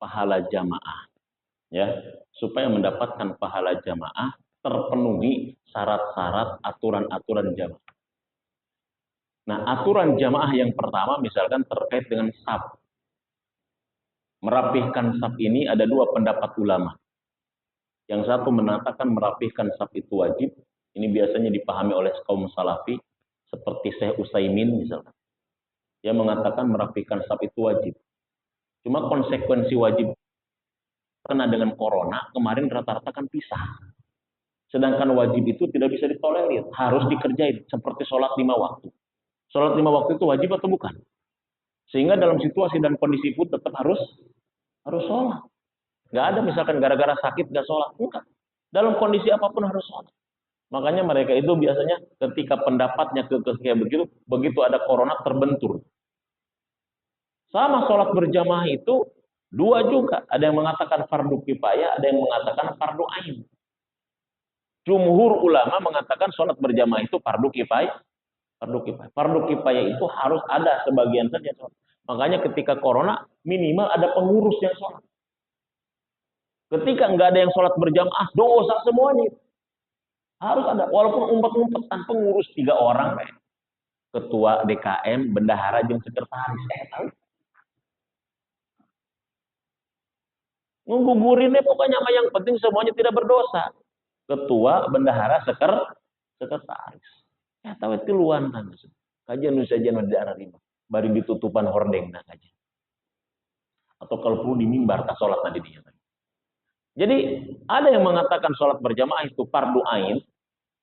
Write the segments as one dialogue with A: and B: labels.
A: pahala jamaah, ya, supaya mendapatkan pahala jamaah terpenuhi syarat-syarat aturan-aturan jamaah. Nah, aturan jamaah yang pertama misalkan terkait dengan saf. Merapihkan saf ini ada dua pendapat ulama. Yang satu mengatakan merapihkan saf itu wajib. Ini biasanya dipahami oleh kaum salafi seperti Syekh Utsaimin misalkan. Dia mengatakan merapihkan saf itu wajib. Cuma konsekuensi wajib kena dengan corona kemarin rata-rata kan pisah. Sedangkan wajib itu tidak bisa ditolerir, harus dikerjain seperti sholat 5 waktu. Sholat 5 waktu itu wajib atau bukan? Sehingga dalam situasi dan kondisi pun tetap harus sholat. Nggak ada misalkan gara-gara sakit nggak sholat. Enggak. Dalam kondisi apapun harus sholat. Makanya mereka itu biasanya ketika pendapatnya kayak begitu ada corona terbentur. Sama sholat berjamaah itu dua juga. Ada yang mengatakan fardu kifayah, ada yang mengatakan fardu ain. Jumhur ulama mengatakan sholat berjamaah itu fardu kifayah. Fardu kifayah itu harus ada sebagian saja sholat. Makanya ketika corona minimal ada pengurus yang sholat. Ketika nggak ada yang sholat berjamaah, dosa semuanya. Harus ada, walaupun umpet-umpetan pengurus 3 orang, ketua DKM, bendahara, dan sekretaris. Ngugurinnya pokoknya yang penting semuanya tidak berdosa. Ketua, bendahara, sekretaris. Ya tahu itu luan kan. Kajian nu saja di daerah lima. Bari ditutupan hordeng nah kajian. Atau kalau perlu di mimbar tak sholat nanti dia. Jadi ada yang mengatakan sholat berjamaah itu fardu ain,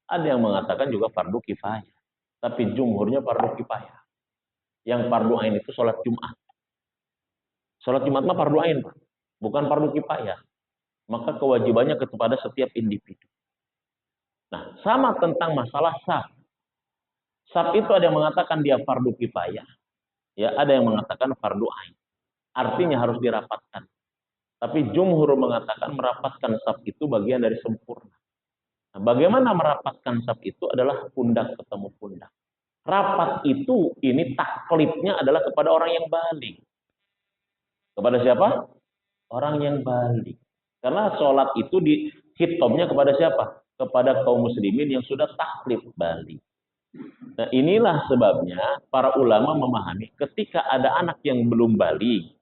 A: ada yang mengatakan juga fardu kifayah. Tapi jumhurnya fardu kifayah. Yang fardu ain itu sholat Jumat. Sholat Jumat mah fardu ain, Pak. Bukan fardu kifayah. Maka kewajibannya kepada setiap individu. Nah, sama tentang masalah saf. Saf itu ada yang mengatakan dia fardu kifayah. Ya, ada yang mengatakan fardu ain. Artinya harus dirapatkan. Tapi jumhur mengatakan merapatkan saf itu bagian dari sempurna. Nah, bagaimana merapatkan saf itu adalah pundak ketemu pundak. Rapat itu ini taklifnya adalah kepada orang yang balik. Kepada siapa? Orang yang balik. Karena sholat itu dihitobnya kepada siapa? Kepada kaum muslimin yang sudah taklif balik. Nah, inilah sebabnya para ulama memahami ketika ada anak yang belum balik,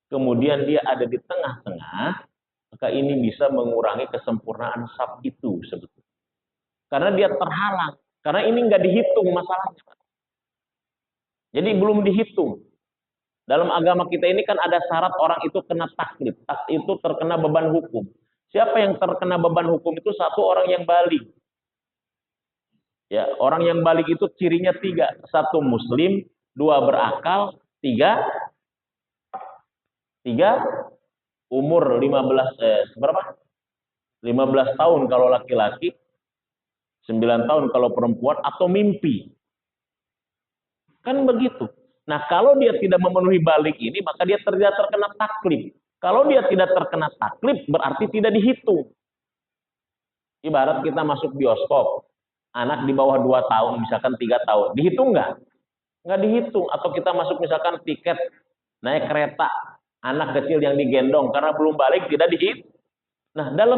A: kemudian dia ada di tengah-tengah, maka ini bisa mengurangi kesempurnaan saf itu sebetulnya. Karena dia terhalang, karena ini nggak dihitung masalahnya. Jadi belum dihitung. Dalam agama kita ini kan ada syarat orang itu kena taklif, itu terkena beban hukum. Siapa yang terkena beban hukum itu satu orang yang balik. Ya, orang yang balik itu cirinya 3. 1 muslim, 2 berakal, 3 umur 15 tahun kalau laki-laki, 9 tahun kalau perempuan, atau mimpi. Kan begitu. Nah, kalau dia tidak memenuhi balik ini, maka dia tidak terkena taklif. Kalau dia tidak terkena taklif, berarti tidak dihitung. Ibarat kita masuk bioskop. Anak di bawah 2 tahun, misalkan 3 tahun. Dihitung nggak? Nggak dihitung. Atau kita masuk misalkan tiket naik kereta. Anak kecil yang digendong karena belum balik tidak dihitung. Nah, dalam